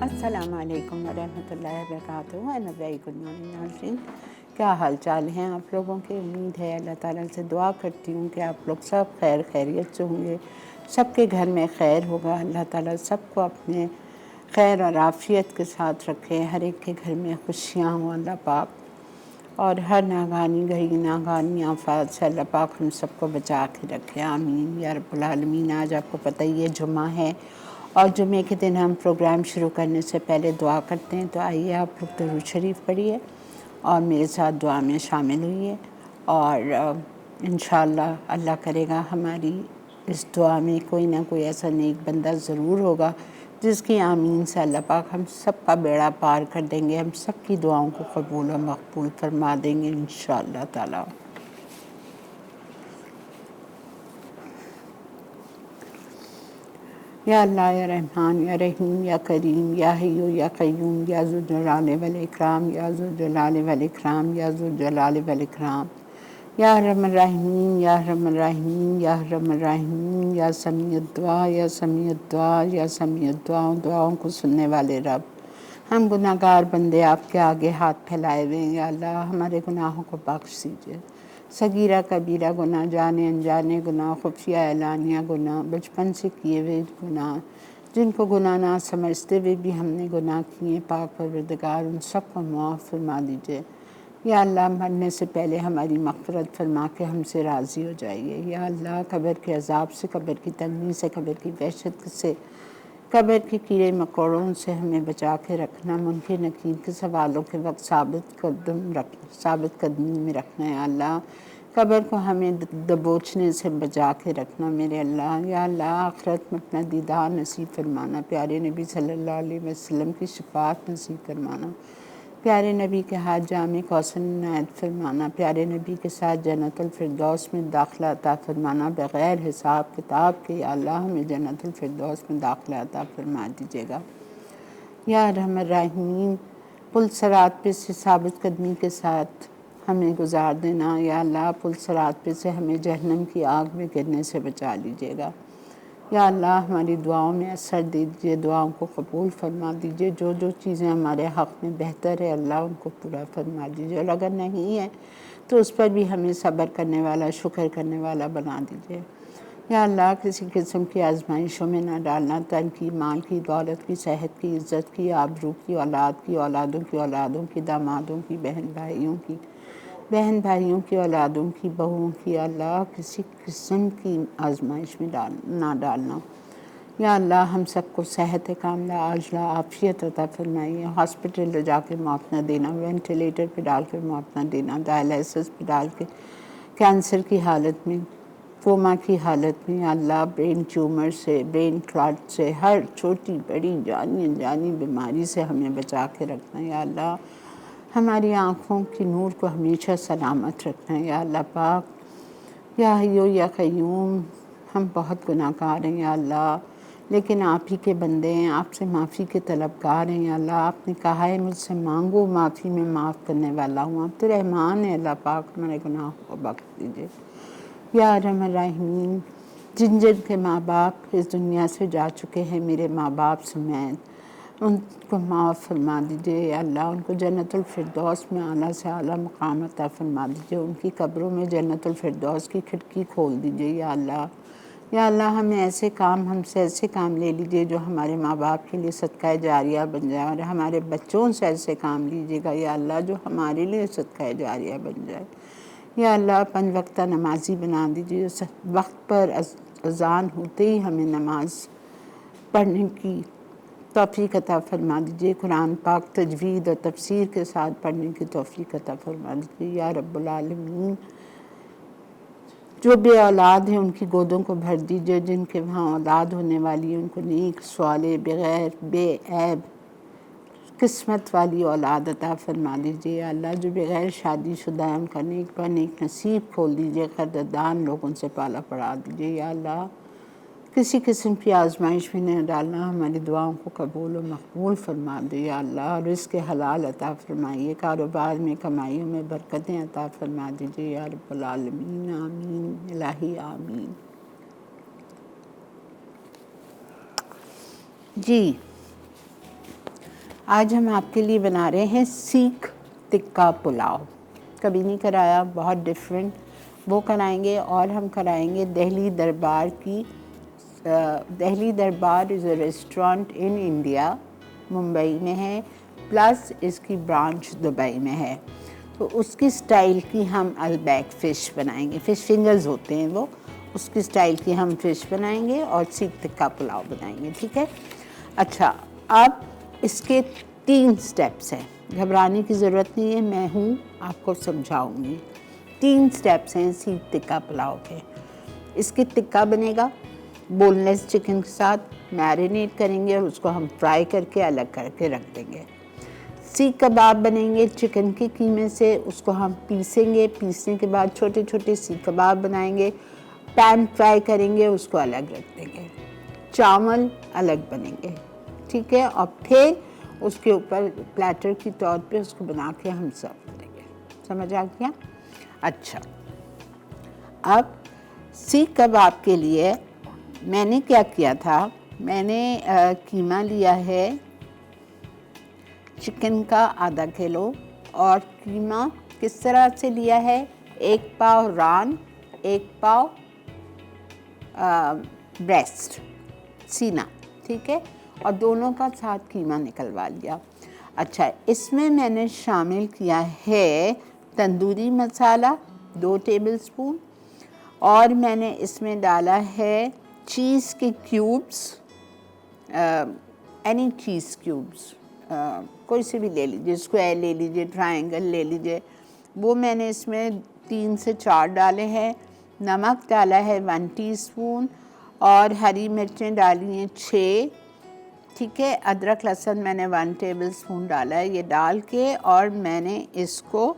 अस्सलामुअलैकुम वरहमतुल्लाहि वबरकातुहू and very good morning नाज़रीन। क्या हाल चाल हैं आप लोगों के। उम्मीद है अल्लाह ताला से दुआ करती हूँ कि आप लोग सब खैर खैरियत से होंगे, सबके घर में खैर होगा। अल्लाह ताला सबको अपने खैर और आफ़ियत के साथ रखे, हर एक के घर में खुशियाँ हों अल्लाह पाक, और हर नागानी घड़ी नागानी आफात से अल्लाह पाक हम सबको बचा के रखे। आमीन या रब्बुल आलमीन। आज आपको पता ही है जुम्मा है, और जुम्मे के दिन हम प्रोग्राम शुरू करने से पहले दुआ करते हैं। तो आइए आप लोग दरूद शरीफ पढ़िए और मेरे साथ दुआ में शामिल हुइए, और इंशाअल्लाह अल्लाह करेगा हमारी इस दुआ में कोई ना कोई ऐसा नेक बंदा ज़रूर होगा जिसकी आमीन से अल्लाह पाक हम सब का बेड़ा पार कर देंगे, हम सब की दुआओं को कबूल और मकबूल फरमा देंगे इंशाअल्लाह ताला। या अल्लाह या रहमान या रहीम या करीम या हय्यू या क़य्यूम या ज़ुल जलाल वल इकराम या ज़ुल जलाल वल इकराम या ज़ुल जलाल वल इकराम या अरहमर राहिमीन या अरहमर राहिमीन या अरहमर राहिमीन या समीउद दुआ या समीउद दुआ या समीउद दुआ। दुआओं को सुनने वाले रब, हम गुनाहगार बंदे आपके आगे हाथ फैलाए हुए हैं। या अल्लाह हमारे गुनाहों को बख्श दीजिए, सगीरा कबीरा गुनाह, जाने अनजाने गुनाह, खुफिया एलानिया गुनाह, बचपन से किए हुए गुनाह, जिनको गुनाह ना समझते हुए भी हमने गुनाह किए, पाक परवरदिगार उन सबको माफ़ फरमा दीजिए। या अल्लाह मरने से पहले हमारी मग़फ़िरत फरमा के हमसे राज़ी हो जाइए। या अल्लाह कब्र के अज़ाब से, कब्र की तंगनी से, कब्र की वहशत से, कब्र के कीड़े मकोड़ों से हमें बचा के रखना। मुनकर नकीर के सवालों के वक्त साबित कदमी में रखना। या अल्लाह कब्र को हमें दबोचने से बचा के रखना मेरे अल्लाह। या अल्लाह आखिरत में अपना दीदार नसीब फरमाना, प्यारे नबी सल्लल्लाहु अलैहि वसल्लम की शफाअत नसीब फरमाना, प्यारे नबी के हाथ जामे कौसर इनायत फरमाना, प्यारे नबी के साथ जन्नतुल फिरदौस में दाखिला अता फरमाना बग़ैर हिसाब किताब के। या अल्लाह हमें जन्नतुल फिरदौस में दाखिला अता फरमा दीजिएगा। या रहमर राहीमीन, पुल सरात पे से साबित कदमी के साथ हमें गुजार देना। या अल्लाह पुल सरात पे से हमें जहन्नम की आग में गिरने से बचा लीजिएगा। या अल्लाह हमारी दुआओं में असर दीजिए, दुआओं को कबूल फरमा दीजिए। जो जो चीज़ें हमारे हक़ में बेहतर है अल्लाह उनको पूरा फरमा दीजिए, और अगर नहीं है तो उस पर भी हमें सब्र करने वाला, शुक्र करने वाला बना दीजिए। या अल्लाह किसी किस्म की आजमाइशों में ना डालना, तन की, माल की, दौलत की, सेहत की, इज़्ज़त की, आबरू की, औलाद की, औलादों की औलादों की, दामादों की, बहन भाइयों की औलादों की, बहुओं की। अल्लाह किसी किस्म की आजमाइश में ना डालना। या अल्लाह हम सबको सेहत कामला आजला आफ़ियत अता फरमाइए। हॉस्पिटल ले जाके मौत न देना, वेंटिलेटर पे डाल कर मौत न देना, डायलिसिस पे डाल के, कैंसर की हालत में, कोमा की हालत में। अल्लाह ब्रेन ट्यूमर से, ब्रेन क्लॉट से, हर छोटी बड़ी जानी अनजानी बीमारी से हमें बचा के रखना। या अल्लाह हमारी आँखों की नूर को हमेशा सलामत रखना। या अल्लाह पाक या हय्यू या क़य्यूम, हम बहुत गुनाहगार हैं या अल्लाह, लेकिन आप ही के बंदे हैं, आपसे माफ़ी के तलबगार हैं। या अल्लाह आपने कहा है मुझसे मांगो माफ़ी में माफ़ करने वाला हूँ। आप तो रहमान है अल्लाह पाक, हमारे गुनाह को बख्श दीजिए। या अरहमर राहिमीन, जिन जिन के माँ बाप इस दुनिया से जा चुके हैं, मेरे माँ बाप समेत, उनको माफ़ फरमा दीजिए। या अल्लाह उनको जन्नतुल फिरदौस में आला से आला मकाम अता फरमा दीजिए, उनकी कब्रों में जन्नतुल फिरदौस की खिड़की खोल दीजिए। या अल्लाह हमें हमसे ऐसे काम ले लीजिए जो हमारे माँ बाप के लिए सदका जारिया बन जाए, और हमारे बच्चों से ऐसे काम लीजिएगा या अल्लाह जो हमारे लिए सदका जारिया बन जाए। या अल्लाह 5 वक्ता नमाज़ी बना दीजिए, वक्त पर अज़ान होते ही हमें नमाज पढ़ने की तौफ़ीक अता फरमा दीजिए। कुरान पाक तजवीद और तफसीर के साथ पढ़ने की तौफ़ीक अता फरमा दीजिए। या रब्बुल आलमीन, जो बे औलाद हैं उनकी गोदों को भर दीजिए, जिनके वहाँ औलाद होने वाली है उनको नेक स्वाले बग़ैर बेऐब किस्मत वाली औलाद अता फरमा दीजिए। अल्लाह जो बग़ैर शादीशुदा है उनका नेक पर नेक नसीब खोल दीजिए, कदरदान लोगों से पाला पड़ा दीजिए। या अल्लाह किसी किस्म की आजमाइश में न डालना, हमारी दुआओं को कबूल और मकबूल फरमा दे। या अल्लाह रिज़्क़ हलाल अता फरमाइए, कारोबार में कमाइयों में बरकतें अता फरमा दीजिए। या रब्बुल आलमीन, आमीन इलाही आमीन। जी आज हम आपके लिए बना रहे हैं सीख टिक्का पुलाव। कभी नहीं कराया, बहुत डिफरेंट वो कराएंगे। और हम कराएंगे दिल्ली दरबार की। दिल्ली दरबार is a restaurant in India, Mumbai में है, प्लस इसकी ब्रांच दुबई में है। तो उसकी स्टाइल की हम अलबैक फ़िश बनाएंगे। फ़िश फिंगर्स होते हैं वो, उसकी स्टाइल की हम फ़िश बनाएंगे और सीख टिक्का पुलाव बनाएंगे। ठीक है। अच्छा, अब इसके 3 स्टेप्स हैं, घबराने की ज़रूरत नहीं है, मैं हूँ, आपको समझाऊंगी। 3 स्टेप्स हैं सीख टिक्का पुलाव के। इसके टिक्का बनेगा बोनलेस चिकन के साथ, मैरिनेट करेंगे और उसको हम फ्राई करके अलग करके रख देंगे। सीख कबाब बनेंगे चिकन के कीमे से, उसको हम पीसेंगे, पीसने के बाद छोटे छोटे सीख कबाब बनाएंगे, पैन फ्राई करेंगे, उसको अलग रख देंगे। चावल अलग बनेंगे, ठीक है। और फिर उसके ऊपर प्लेटर की तौर पे उसको बना के हम सर्व करेंगे। समझ आ गया? अच्छा, अब सीख कबाब के लिए मैंने क्या किया था, मैंने कीमा लिया है चिकन का ½ किलो। और कीमा किस तरह से लिया है, 1 पाव रान, 1 पाव ब्रेस्ट, सीना, ठीक है। और दोनों का साथ कीमा निकलवा लिया। अच्छा, इसमें मैंने शामिल किया है तंदूरी मसाला 2 टेबलस्पून, और मैंने इसमें डाला है चीज़ के क्यूब्स, एनी चीज़ क्यूब्स, कोई से भी ले लीजिए, स्क्वायर ले लीजिए, ट्रायंगल ले लीजिए, वो मैंने इसमें 3 से 4 डाले हैं। नमक डाला है 1 टीस्पून, और हरी मिर्चें डाली हैं 6, ठीक है। अदरक लहसुन मैंने 1 टेबलस्पून डाला है। ये डाल के और मैंने इसको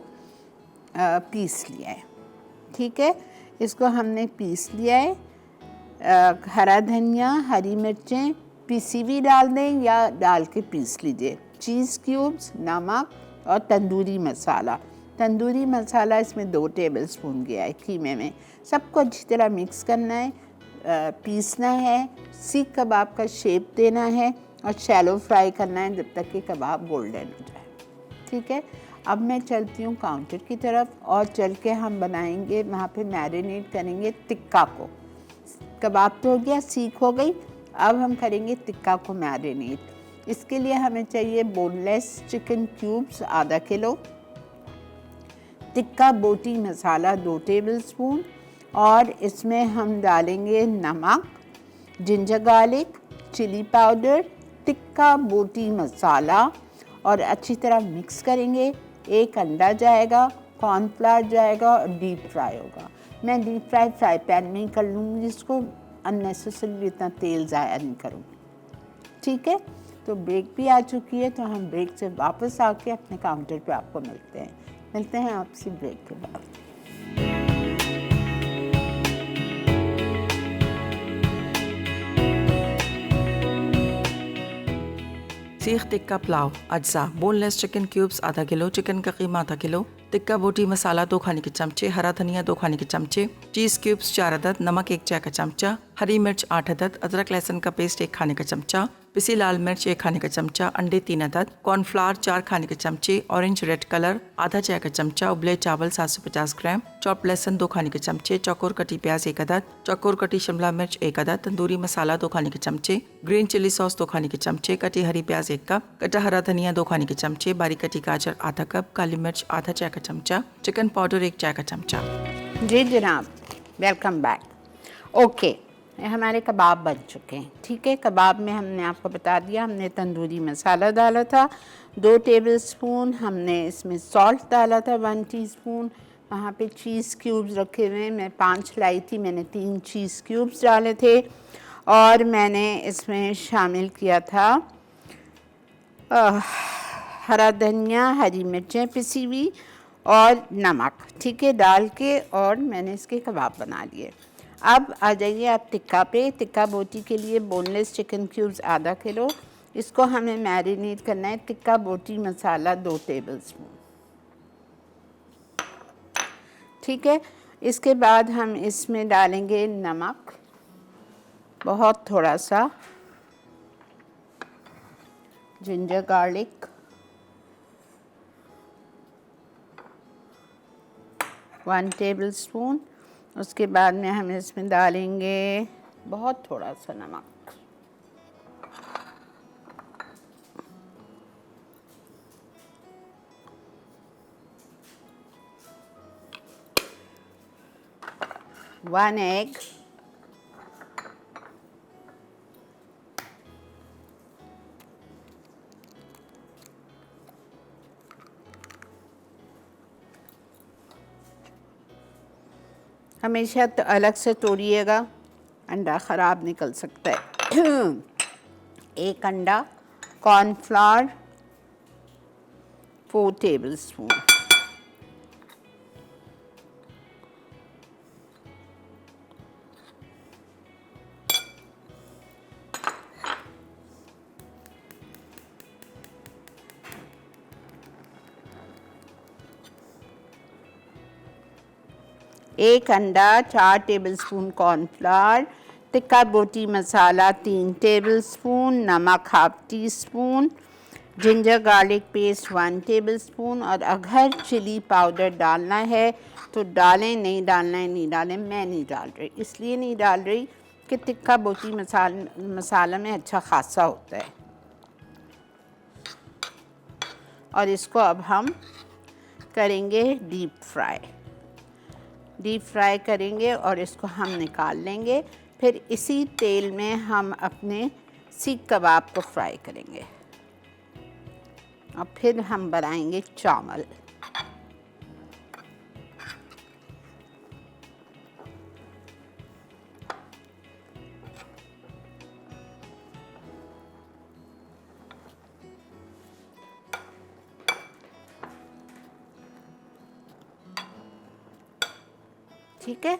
पीस लिया है, ठीक है। इसको हमने पीस लिया है। हरा धनिया, हरी मिर्चें पीसी भी डाल दें या डाल के पीस लीजिए, चीज़ क्यूब्स, नमक और तंदूरी मसाला। तंदूरी मसाला इसमें 2 टेबलस्पून गया है कीमे में। सबको अच्छी तरह मिक्स करना है, पीसना है, सीख कबाब का शेप देना है और शैलो फ्राई करना है जब तक कि कबाब गोल्डन हो जाए, ठीक है। अब मैं चलती हूँ काउंटर की तरफ, और चल के हम बनाएंगे, वहाँ पे मैरिनेट करेंगे टिक्का को। कबाब तो हो गया, सीख हो गई, अब हम करेंगे टिक्का को मैरिनेट। इसके लिए हमें चाहिए boneless chicken cubes ½ kilo, tikka boti masala 2 tablespoon, और इसमें हम डालेंगे नमक, ginger garlic, chili powder, tikka boti masala, और अच्छी तरह मिक्स करेंगे। 1 अंडा जाएगा, कॉर्नफ्लावर जाएगा और डीप फ्राई होगा। मैं डीप फ्राई पैन में ही कर लूँगी, जिसको अननेसेसरी इतना तेल ज़ाया नहीं करूँगी, ठीक है। तो ब्रेक भी आ चुकी है, तो हम ब्रेक से वापस आके अपने काउंटर पे आपको मिलते हैं आपसे ब्रेक के बाद। सीख टिक्का पुलाव अज्जा: boneless chicken cubes ½ kilo, chicken का कीमा ½ किलो, टिक्का बोटी मसाला 2 खाने के चमचे, हरा धनिया 2 खाने के चमचे, चीज़ क्यूब्स 4 अदद, नमक 1 चाय का चमचा, हरी मिर्च 8 अदद, अदरक लहसुन का पेस्ट 1 खाने का चमचा, पिसी लाल मिर्च 1 खाने का चमचा, अंडे 3 अदद, कॉर्नफ्लावर 4 खाने के चमचे, ऑरेंज रेड कलर ½ चाय का चमचा, उबले चावल 750 ग्राम, चॉप लहसुन 2 खाने के चमचे, चौकोर कटी प्याज 1 अदद, चौकोर कटी शिमला मिर्च 1 अदद, तंदूरी मसाला 2 खाने के चमचे, ग्रीन चिली सॉस 2 खाने के चमचे, कटी हरी प्याज 1 कप, कटा हरा धनिया 2 खाने के चमचे, बारीक कटी गाजर ½ कप, काली मिर्च ½ चाय का चमचा, चिकन पाउडर 1 चाय का चमचा। जी जनाब, वेलकम बैक। ओके, हमारे कबाब बन चुके हैं, ठीक है। कबाब में हमने आपको बता दिया, हमने तंदूरी मसाला डाला था 2 टेबलस्पून, हमने इसमें सॉल्ट डाला था 1 टीस्पून, वहाँ पे चीज़ क्यूब्स रखे हुए हैं, मैं 5 लाई थी, मैंने 3 चीज़ क्यूब्स डाले थे, और मैंने इसमें शामिल किया था हरा धनिया, हरी मिर्चें पिसी हुई और नमक, ठीक है, डाल के, और मैंने इसके कबाब बना लिए। अब आ जाइए आप टिक्का पे। टिक्का बोटी के लिए बोनलेस चिकन क्यूब्स ½ किलो, इसको हमें मैरिनेट करना है। टिक्का बोटी मसाला 2 टेबलस्पून, ठीक है। इसके बाद हम इसमें डालेंगे नमक, बहुत थोड़ा सा, जिंजर गार्लिक, 1 टेबलस्पून। उसके बाद में हम इसमें डालेंगे बहुत थोड़ा सा नमक, वन एग, हमेशा तो अलग से तोड़िएगा, अंडा ख़राब निकल सकता है। एक अंडा, कॉर्नफ्लावर 4 टेबलस्पून, एक अंडा, 4 टेबलस्पून कॉर्नफ्लावर, टिक्का बोटी मसाला 3 टेबलस्पून, नमक half tea spoon, ginger garlic paste 1 tablespoon. और अगर चिली पाउडर डालना है तो डालें, नहीं डालना है नहीं डालें। मैं नहीं डाल रही, इसलिए नहीं डाल रही कि टिक्का बोटी मसाला में अच्छा खासा होता है। और इसको अब हम करेंगे डीप फ्राई करेंगे और इसको हम निकाल लेंगे। फिर इसी तेल में हम अपने सीख कबाब को फ्राई करेंगे और फिर हम बनाएंगे चावल। ठीक है,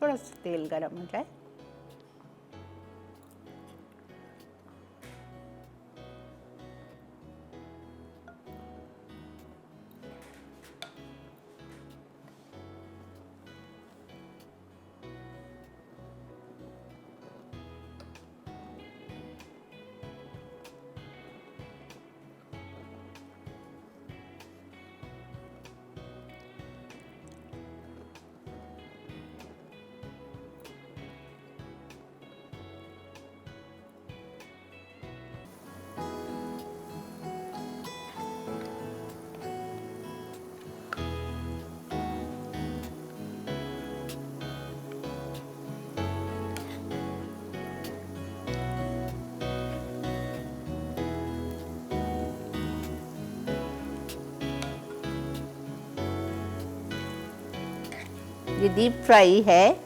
थोड़ा सा तेल गरम हो जाए। ये डीप फ्राई है,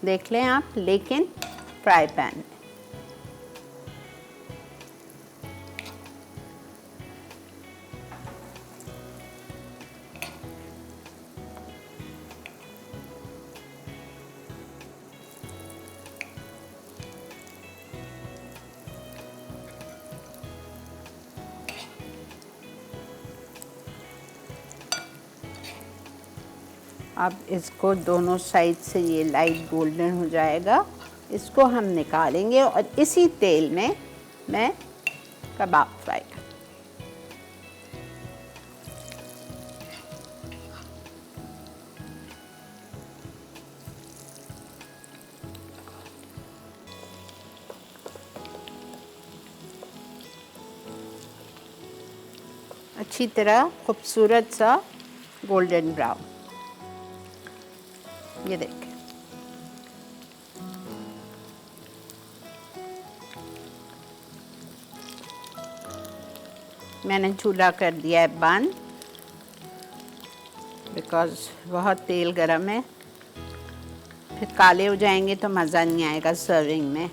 देख लें आप, लेकिन फ्राई पैन में। अब इसको दोनों साइड से ये लाइट गोल्डन हो जाएगा, इसको हम निकालेंगे और इसी तेल में मैं कबाब फ्राई करूँगी। अच्छी तरह खूबसूरत सा गोल्डन ब्राउन, ये देखें। मैंने चूल्हा कर दिया है बंद, बिकॉज़ बहुत तेल गरम है, फिर काले हो जाएंगे तो मज़ा नहीं आएगा सर्विंग में।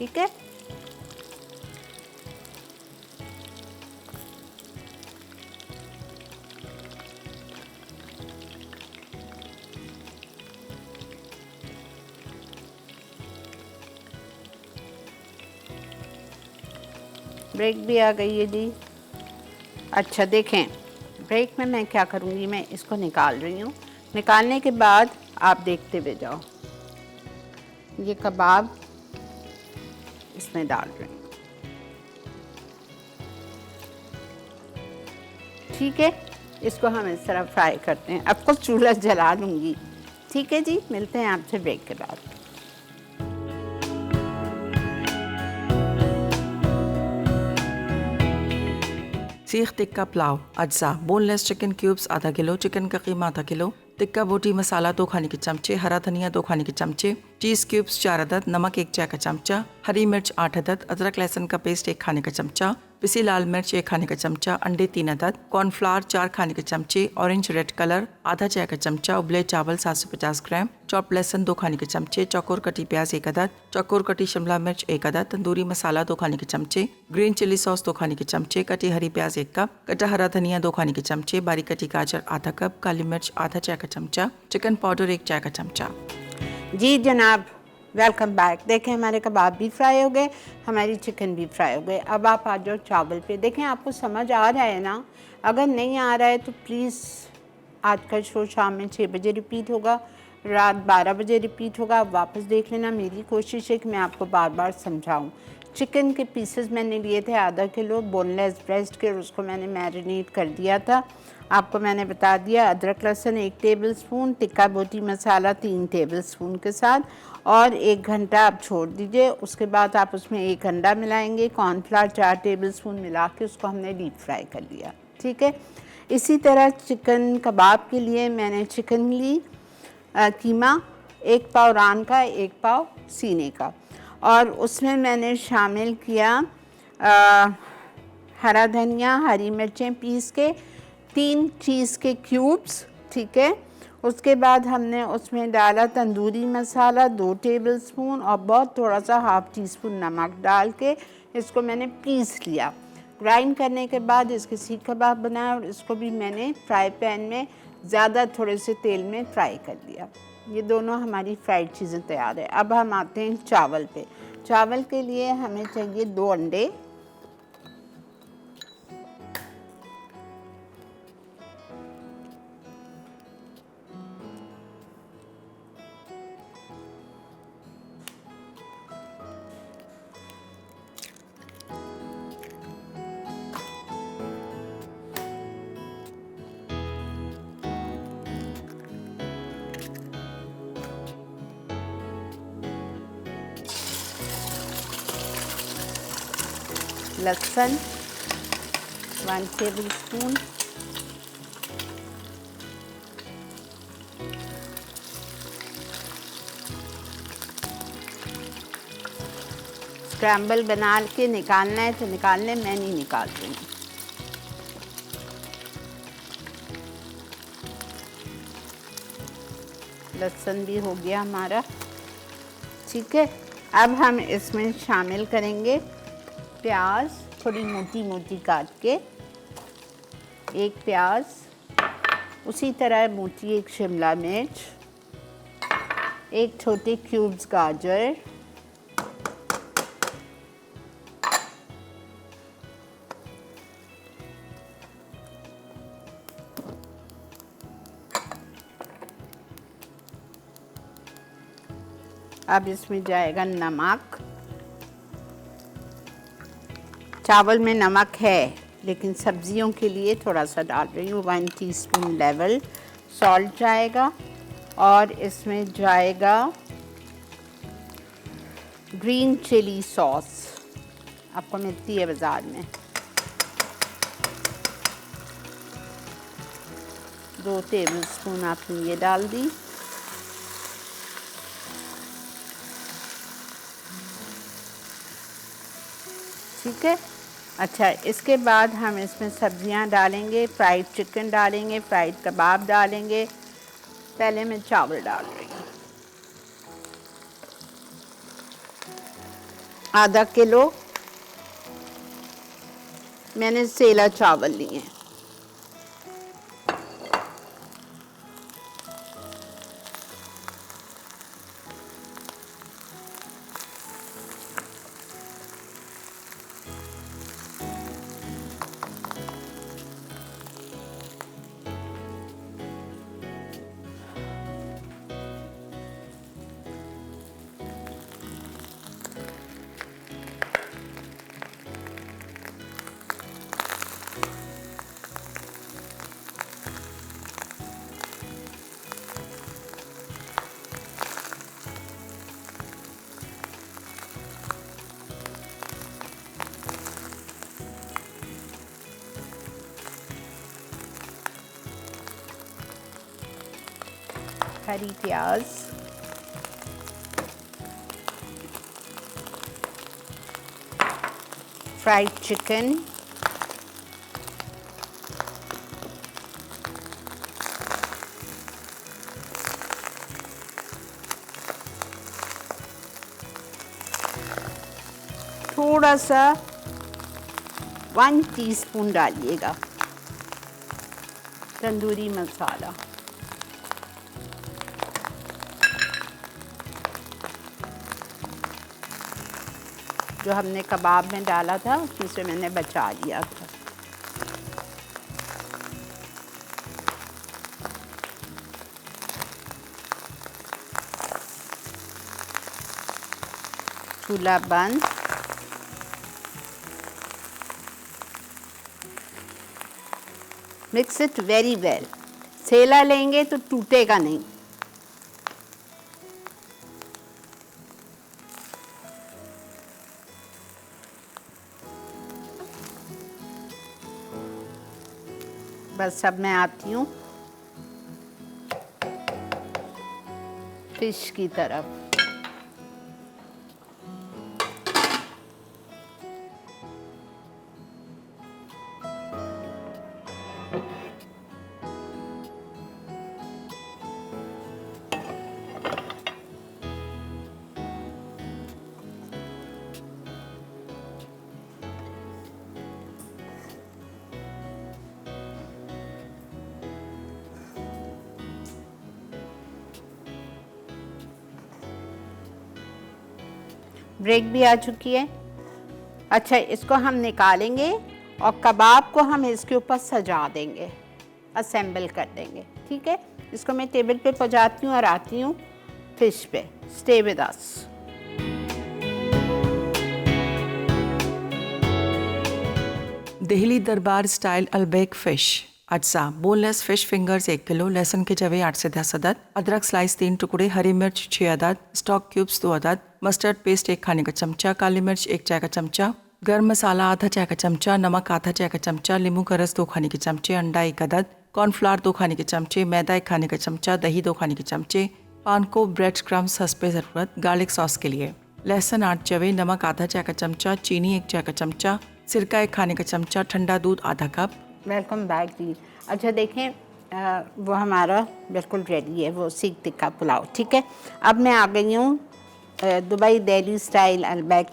ठीक है। ब्रेक भी आ गई है जी। अच्छा देखें, ब्रेक में मैं क्या करूँगी, मैं इसको निकाल रही हूँ। निकालने के बाद आप देखते हुए जाओ। ये कबाब इसमें डाल रही हूँ, ठीक है। इसको हम इस तरह फ्राई करते हैं। अब कुछ चूल्हा जला लूँगी, ठीक है जी। मिलते हैं आपसे ब्रेक के बाद। सीख टिक्का पुलाव अज्जा बोनलेस चिकन क्यूब्स आधा किलो, चिकन का कीमा आधा किलो, टिक्का बोटी मसाला 2 खाने के चमचे, हरा धनिया 2 खाने के चमचे, चीज़ क्यूब्स 4 अदद, नमक 1 चाय का चमचा, हरी मिर्च 8 अदद, अदरक लहसुन का पेस्ट 1 खाने का चमचा, पिसी लाल मिर्च 1 खाने का चमचा, अंडे 3 अदद, कॉर्नफ्लावर 4 खाने के चमचे, ऑरेंज रेड कलर आधा चाय का चमचा, उबले चावल 750 ग्राम, चॉप लहसुन 2 खाने के चमचे, चौकोर कटी प्याज 1 अदद, चौकोर कटी शिमला मिर्च 1 अदद, तंदूरी मसाला 2 खाने के चमचे, ग्रीन चिली सॉस 2 खाने के चमचे, कटी हरी प्याज 1 कप, कटा हरा धनिया 2 खाने के चमचे, बारीक कटी गाजर आधा कप, काली मिर्च आधा चाय का चमचा, चिकन पाउडर 1 चाय का चमचा। जी जनाब, वेलकम बैक। देखें हमारे कबाब भी फ्राई हो गए, हमारी चिकन भी फ्राई हो गए। अब आप आ जाओ चावल पे। देखें आपको समझ आ रहा है ना? अगर नहीं आ रहा है तो प्लीज़, आज का शो शाम में 6 बजे रिपीट होगा, रात 12 बजे रिपीट होगा। आप वापस देख लेना। मेरी कोशिश है कि मैं आपको बार बार समझाऊँ। चिकन के पीसेस मैंने लिए थे आधा किलो बोनलेस ब्रेस्ट के, उसको मैंने मैरिनेट कर दिया था। आपको मैंने बता दिया। अदरक लहसुन 1 टेबलस्पून, टिक्का बोटी मसाला 3 टेबलस्पून के साथ, और 1 घंटा आप छोड़ दीजिए। उसके बाद आप उसमें 1 अंडा मिलाएंगे, कॉर्नफ्लावर 4 टेबलस्पून मिला के उसको हमने डीप फ्राई कर लिया, ठीक है। इसी तरह चिकन कबाब के लिए मैंने चिकन ली, कीमा 1 पाव रान का, 1 पाव सीने का, और उसमें मैंने शामिल किया हरा धनिया, हरी मिर्चें पीस के, 3 चीज़ के क्यूब्स, ठीक है। उसके बाद हमने उसमें डाला तंदूरी मसाला 2 टेबलस्पून और बहुत थोड़ा सा ½ टीस्पून नमक डाल के इसको मैंने पीस लिया। ग्राइंड करने के बाद इसके सीख कबाब बनाए और इसको भी मैंने फ्राई पैन में ज़्यादा थोड़े से तेल में फ्राई कर लिया। ये दोनों हमारी फ्राइड चीज़ें तैयार है। अब हम आते हैं चावल पे। चावल के लिए हमें चाहिए 2 अंडे, लहसुन 1 टेबलस्पून, स्क्रैम्बल बना के निकालना है तो निकाल लें, मैं नहीं निकाल रही हूँ। लहसुन भी हो गया हमारा, ठीक है। अब हम इसमें शामिल करेंगे प्याज, थोड़ी मोटी मोटी काट के 1 प्याज, उसी तरह मोटी 1 शिमला मिर्च, 1 छोटे क्यूब्स गाजर, अब इसमें जाएगा नमक। चावल में नमक है लेकिन सब्जियों के लिए थोड़ा सा डाल रही हूँ। 1 टीस्पून लेवल सॉल्ट जाएगा, और इसमें जाएगा ग्रीन चिली सॉस, आपको मिलती है बाज़ार में, 2 टेबलस्पून आपने ये डाल दी। ठीक है। अच्छा, इसके बाद हम इसमें सब्जियां डालेंगे, फ्राइड चिकन डालेंगे, फ्राइड कबाब डालेंगे। पहले मैं चावल डाल रही हूँ। आधा किलो मैंने सेला चावल लिए हैं। हरी प्याज, फ्राइड चिकन, थोड़ा सा 1 टीस्पून डालिएगा तंदूरी मसाला, जो हमने कबाब में डाला था उसी से मैंने बचा लिया था। चूल्हा बंद। Mix it very well. सेला लेंगे तो टूटेगा नहीं। बस अब मैं आती हूँ फिश की तरफ। ब्रेक भी आ चुकी है। अच्छा, इसको हम निकालेंगे और कबाब को हम इसके ऊपर सजा देंगे, असेंबल कर देंगे। ठीक है, इसको मैं टेबल पे पहुंचाती हूँ और आती हूँ फिश पे। Stay with us. Delhi Darbar style अलबेक फिश अज्जा बोनलेस फिश फिंगर्स 1 किलो, लहसुन के जवे 8 से 10 अदद, अदरक स्लाइस 3 टुकड़े, हरी मिर्च 6 अदद, स्टॉक क्यूब्स 2 अदद, मस्टर्ड पेस्ट 1 खाने का चमचा, काली मिर्च 1 चाय का चमचा, गर्म मसाला आधा चाय का चमचा, नमक आधा चाय का चमचा, नींबू का रस 2 खाने के चमचे, अंडा 1 अदद, कॉर्नफ्लावर 2 खाने के चमचे, मैदा 1 खाने का चमचा, दही 2 खाने के चमचे, पान को ब्रेड क्रम्स हंसपे ज़रूरत, गार्लिक सॉस के लिए लहसुन 8 जवे, नमक आधा चाय का चमचा, चीनी 1 चाय का चमचा, सिरका 1 खाने का चमचा, ठंडा दूध आधा कप। वेलकम बैक जी। अच्छा देखें, वो हमारा बिल्कुल रेडी है, वो सीख टिक्का पुलाव। ठीक है, अब मैं आ गई हूँ दुबई दिल्ली स्टाइल अलबैक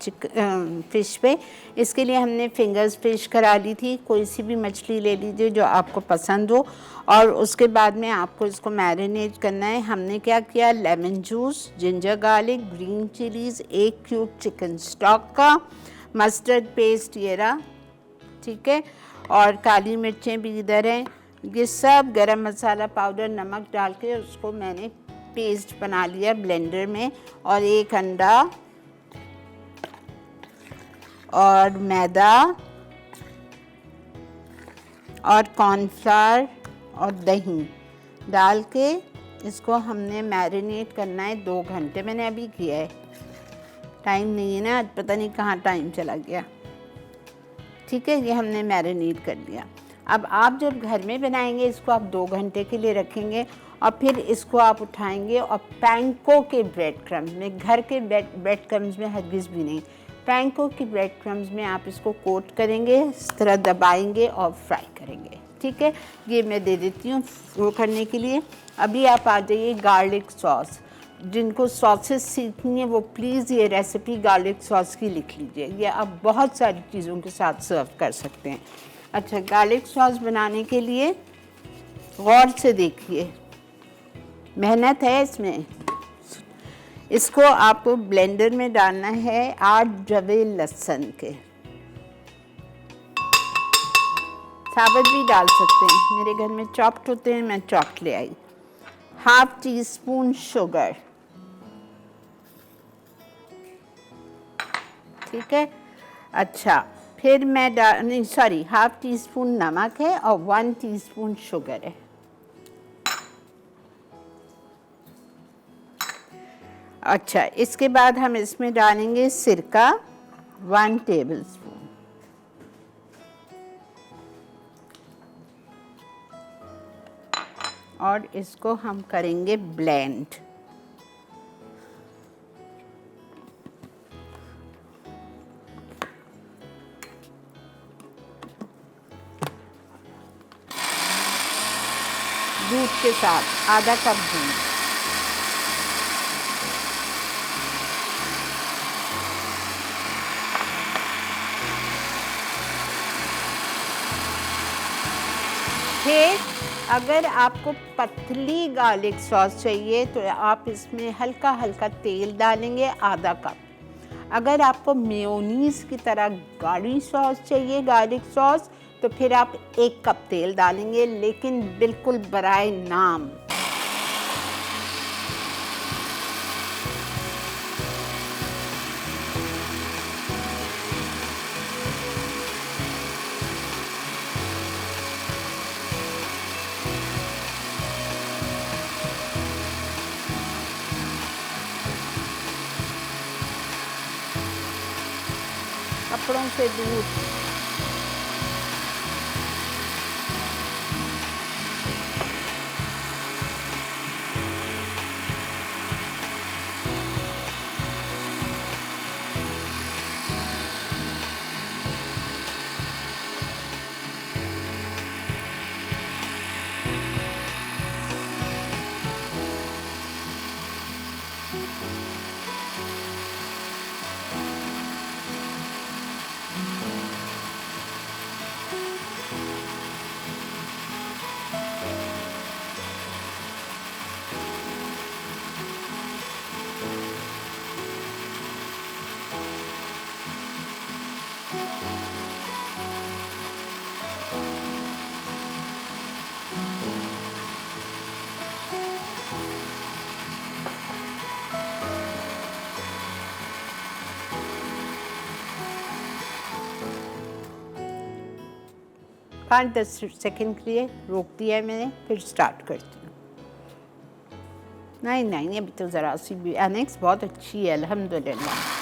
फ़िश पे। इसके लिए हमने फिंगर्स फिश करा ली थी। कोई सी भी मछली ले लीजिए जो आपको पसंद हो, और उसके बाद में आपको इसको मैरिनेट करना है। हमने क्या किया, lemon juice, ginger garlic, green chillies, 1 cube chicken stock का, मस्टर्ड पेस्ट ये रहा, ठीक है, और काली मिर्चें भी इधर हैं। ये सब गरम मसाला पाउडर, नमक डाल के उसको मैंने पेस्ट बना लिया ब्लेंडर में, और 1 अंडा और मैदा और कॉर्नफ्लावर और दही डाल के इसको हमने मैरिनेट करना है 2 घंटे। मैंने अभी किया है, टाइम नहीं है ना आज, पता नहीं कहाँ टाइम चला गया। ठीक है, ये हमने मैरिनेट कर दिया। अब आप जब घर में बनाएंगे इसको आप 2 घंटे के लिए रखेंगे, और फिर इसको आप उठाएंगे और पैंको के ब्रेड क्रम्स में, घर के ब्रेड क्रम्स में हरगिज़ भी नहीं, पैंको की ब्रेड क्रम्स में आप इसको कोट करेंगे, इस तरह दबाएंगे और फ्राई करेंगे। ठीक है, ये मैं दे देती हूँ वो करने के लिए। अभी आप आ जाइए गार्लिक सॉस। जिनको सॉसेस सीखनी है वो प्लीज़ ये रेसिपी गार्लिक सॉस की लिख लीजिए। ये आप बहुत सारी चीज़ों के साथ सर्व कर सकते हैं। अच्छा, गार्लिक सॉस बनाने के लिए गौर से देखिए, मेहनत है इसमें। इसको आपको ब्लेंडर में डालना है 8 जवे लहसुन के, साबुत भी डाल सकते हैं, मेरे घर में चॉप्ड होते हैं, मैं चॉप्ड ले आई। हाफ टी स्पून शुगर, ठीक है। अच्छा, फिर मैं नहीं सॉरी, हाफ टी स्पून नमक है और 1 टीस्पून शुगर है। अच्छा, इसके बाद हम इसमें डालेंगे सिरका 1 टेबलस्पून, और इसको हम करेंगे ब्लेंड। दूध के साथ आधा कप दूध, फिर अगर आपको पतली गार्लिक सॉस चाहिए तो आप इसमें हल्का हल्का तेल डालेंगे, आधा कप। अगर आपको मेयोनीज की तरह गाढ़ी सॉस चाहिए, गार्लिक सॉस, तो फिर आप 1 कप तेल डालेंगे, लेकिन बिल्कुल बराए नाम। कपड़ों से दूर। पाँच 10 सेकंड के लिए रोक दिया मैंने, फिर स्टार्ट करती हूँ। नहीं, अभी तो ज़रा सी भी एनेक्स बहुत अच्छी है, अल्हम्दुलिल्लाह।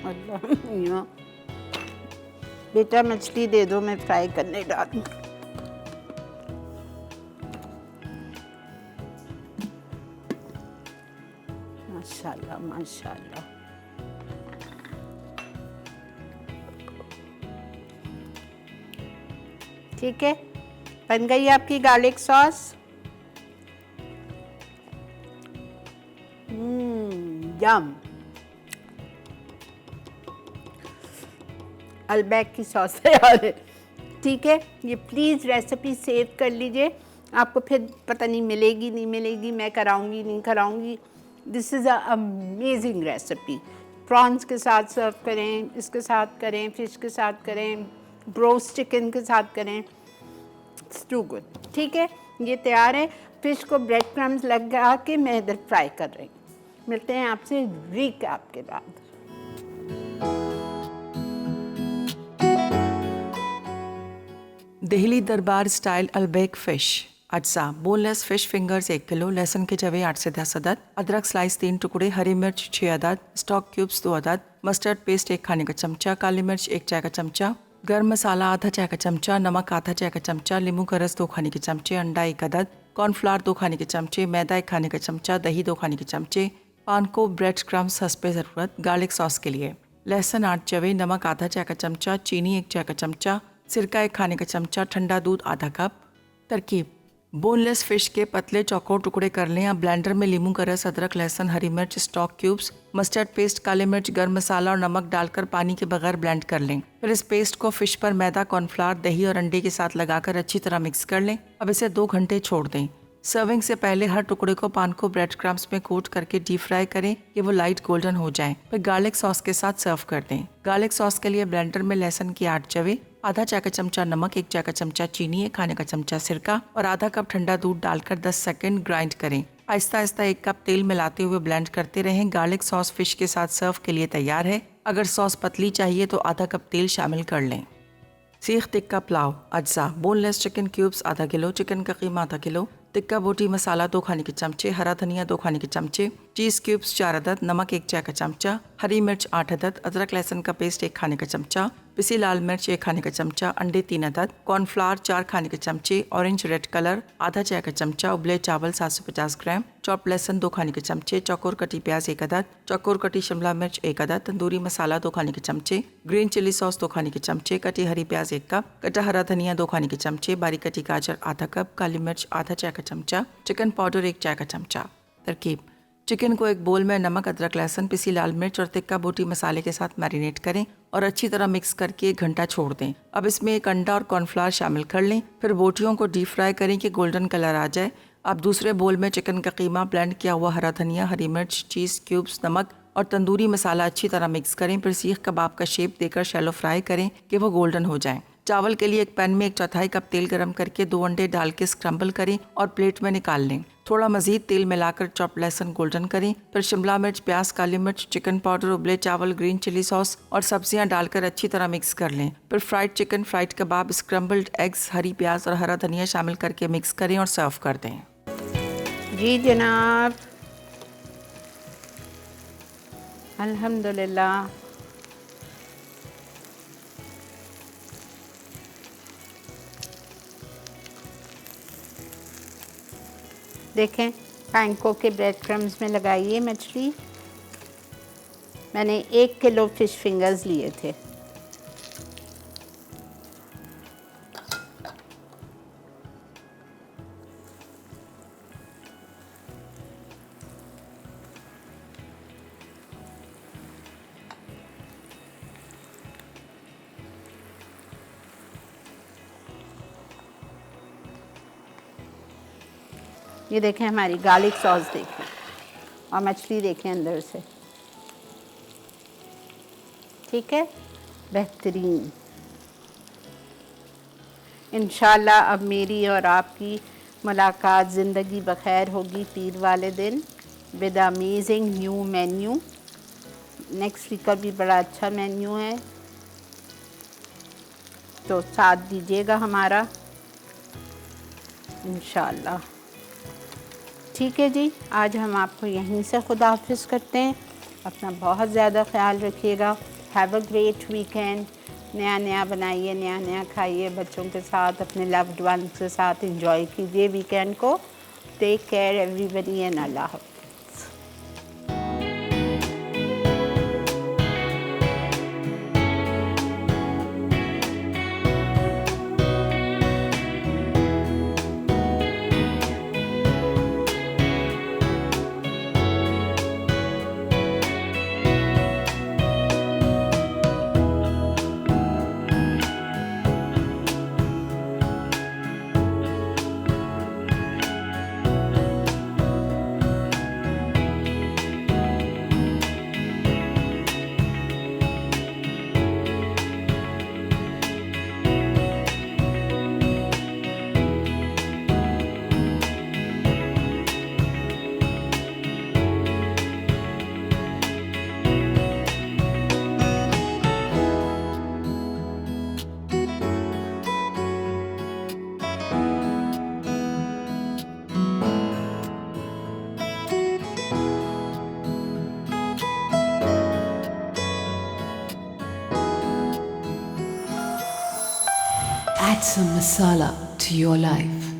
अल्लाह, बेटा मछली दे दो, मैं फ्राई करने डालूं। माशाल्लाह माशाल्लाह। ठीक है, बन गई आपकी गार्लिक सॉस। यम। अलबैक की सॉस तैयार है। ठीक है, ये प्लीज़ रेसिपी सेव कर लीजिए, आपको फिर पता नहीं मिलेगी नहीं मिलेगी, मैं कराऊंगी नहीं कराऊंगी। This is a amazing recipe. Prawns के साथ सर्व करें, इसके साथ करें, फिश के साथ करें, ब्रोस्ट चिकन के साथ करें, इट्स टू गुड। ठीक है, ये तैयार है। फिश को ब्रेड क्रम्स लगा के मैं इधर फ्राई कर रही हूँ। मिलते हैं आपसे रिकैप के बाद। Delhi Darbar style Al Baik fish अज्जा बोनलेस फिश फिंगर्स 1 किलो, लहसुन के जवे 8 से 10 अदद, अदरक स्लाइस 3 टुकड़े, हरी मिर्च 6 अदद, स्टॉक क्यूब्स 2 अदद, मस्टर्ड पेस्ट 1 खाने का चमचा, काली मिर्च 1 चाय का चमचा, गर्म मसाला आधा चाय का चमचा, नमक आधा चाय का चमचा, नींबू का रस 2 खाने के चमचे, अंडा 1 अदद, कॉर्नफ्लावर 2 खाने के चमचे, मैदा 1 खाने का चमचा, दही 2 खाने के चमचे, पान को ब्रेड क्रम्स हंसपे ज़रूरत, गार्लिक सॉस के लिए लहसुन 8 चवे, नमक आधा चाय का चमचा, चीनी 1 चाय का चमचा, सिरका 1 खाने का चमचा, ठंडा दूध आधा कप। तरकीब: बोनलेस फिश के पतले चौकोर टुकड़े कर लें। अब ब्लेंडर में नींबू का रस, अदरक, लहसुन, हरी मिर्च, स्टॉक क्यूब्स, मस्टर्ड पेस्ट, काली मिर्च, गर्म मसाला और नमक डालकर पानी के बगैर ब्लेंड कर लें। फिर इस पेस्ट को फिश पर मैदा, कॉर्नफ्लावर, दही और अंडे के साथ लगाकर अच्छी तरह मिक्स कर लें। अब इसे 2 घंटे छोड़ दें। सर्विंग से पहले हर टुकड़े को पान को ब्रेड क्रम्स में कोट करके डीप फ्राई करें कि वो लाइट गोल्डन हो जाए। फिर गार्लिक सॉस के साथ सर्व कर दें। गार्लिक सॉस के लिए ब्लेंडर में लहसुन की 8 जवे, आधा चाय का चमचा नमक, 1 चाय का चमचा चीनी, 1 खाने का चमचा सिरका और आधा कप ठंडा दूध डालकर 10 सेकंड ग्राइंड करें। आहिस्ता आहिस्ता 1 कप तेल मिलाते हुए ब्लेंड करते रहें। गार्लिक सॉस फिश के साथ सर्व के लिए तैयार है। अगर सॉस पतली चाहिए तो आधा कप तेल शामिल कर लें। सीख टिक्का पुलाव अज्जा बोनलेस चिकन क्यूब्स आधा किलो, चिकन का कीमा आधा किलो, टिक्का बोटी मसाला 2 खाने के चमचे, हरा धनिया 2 खाने के चमचे, चीज़ क्यूब्स 4 अदद, नमक 1 चाय का चमचा, हरी मिर्च 8 अदद, अदरक लहसुन का पेस्ट 1 खाने का चमचा, पिसी लाल मिर्च 1 खाने का चमचा, अंडे 3 अदद, कॉर्नफ्लावर 4 खाने के चमचे, ऑरेंज रेड कलर आधा चाय का चमचा, उबले चावल 750 ग्राम, चॉप लहसुन 2 खाने के चमचे, चौकोर कटी प्याज 1 अदद, चौकोर कटी शिमला मिर्च 1 अदद, तंदूरी मसाला 2 खाने के चमचे, ग्रीन चिली सॉस 2 खाने के चमचे, कटी हरी प्याज 1 कप, कटा हरा धनिया 2 खाने के चमचे, बारीक कटी गाजर आधा कप, काली मिर्च आधा चाय का चमचा, चिकन पाउडर 1 चाय का चमचा। तरकीब: चिकन को एक बोल में नमक, अदरक, लहसुन, पिसी लाल मिर्च और टिक्का बोटी मसाले के साथ मैरिनेट करें और अच्छी तरह मिक्स करके 1 घंटा छोड़ दें। अब इसमें 1 अंडा और कॉर्नफ्लावर शामिल कर लें। फिर बोटियों को डीप फ्राई करें कि गोल्डन कलर आ जाए। अब दूसरे बोल में चिकन का कीमा, ब्लेंड किया हुआ हरा धनिया, हरी मिर्च, चीज़ क्यूब्स, नमक और तंदूरी मसाला अच्छी तरह मिक्स करें। फिर सीख कबाब का शेप देकर शैलो फ्राई करें कि वो गोल्डन हो जाएं। चावल के लिए एक पैन में 1/4 कप तेल गरम करके 2 अंडे डाल के स्क्रम्बल करें और प्लेट में निकाल लें। थोड़ा मजीद तेल मिलाकर चॉप लहसुन गोल्डन करें। फिर शिमला मिर्च, प्याज, काली मिर्च, चिकन पाउडर, उबले चावल, ग्रीन चिली सॉस और सब्जियां डालकर अच्छी तरह मिक्स कर लें। फिर फ्राइड चिकन, फ्राइड कबाब, स्क्रम्बल्ड एग्स, हरी प्याज और हरा धनिया शामिल करके मिक्स करें और सर्व कर दें। जी जनाब, अल्हम्दुलिल्लाह। देखें, पैंको के ब्रेड क्रम्स में लगाइए मछली। मैंने 1 किलो फिश फिंगर्स लिए थे। ये देखें, हमारी गार्लिक सॉस देखें और मछली देखें अंदर से। ठीक है, बेहतरीन। इंशाल्लाह अब मेरी और आपकी मुलाकात ज़िंदगी बखैर होगी पीर वाले दिन with amazing new menu. Next week का भी बड़ा अच्छा मेन्यू है, तो साथ दीजिएगा हमारा इंशाल्लाह। ठीक है जी, आज हम आपको यहीं से खुदा हाफिज़ करते हैं। अपना बहुत ज़्यादा ख्याल रखिएगा। Have a great weekend. नया नया बनाइए, नया नया खाइए, बच्चों के साथ, अपने लव्ड वंस के साथ एंजॉय कीजिए वीकेंड को। टेक केयर एवरीबॉडी एंड अल्लाह हाफ़िज़। Add some masala to your life.